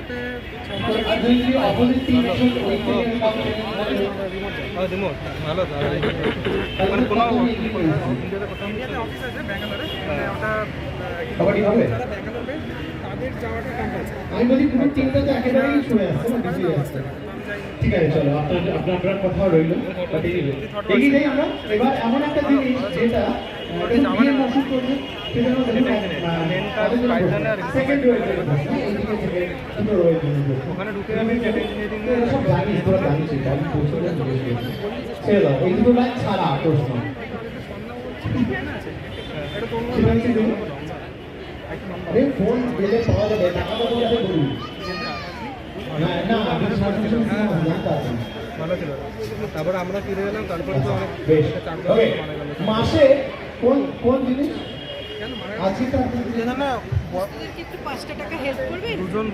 সাথে রিমোট ভালো তো মানে কোনো ইন্ডিয়াতে অফিস আছে ব্যাঙ্গালোরে, ওটা কবাডি হবে যারা ব্যাঙ্গালোরে তাদের যাওয়াটা কম্পালসারি। আমি বলি পুরো টিমটা তো একেবারেই সরে আসছে না, পিছিয়ে যাচ্ছে। ঠিক আছে, চলো আপনার কথা রইল। বাট এগিয়ে যাই আমরা। এবার এমন একটা জিনিস যেটা বিয়ে মশুর করবে, সেটা হলো সেকেন্ড রোয়ের জন্য প্রশ্ন, এইদিকে থেকে দুটো রোয়ের জন্য প্রশ্ন। ওখানে ঢুকে আমি সব জানিস, তোরা জানিস, আমি প্রশ্নটা জিজ্ঞেস করছি। ছেড়ে দাও, এই দুটো লাইন ছাড়া প্রশ্ন। সেটা হচ্ছে দেখুন, আরে ফোন পেলে পাওয়া যাবে, টাকা তো তোমাকে বলি না, আমি জানতে পারছি। ভালো ছিল। তারপরে আমরা ফিরে গেলাম, তারপরে তো অনেক বেশ, ওকে। মারা গেল। মাসে কোন জিনিস আছে তো আপনি না একটু 5টা টাকা হেল্প করবেন? দুজন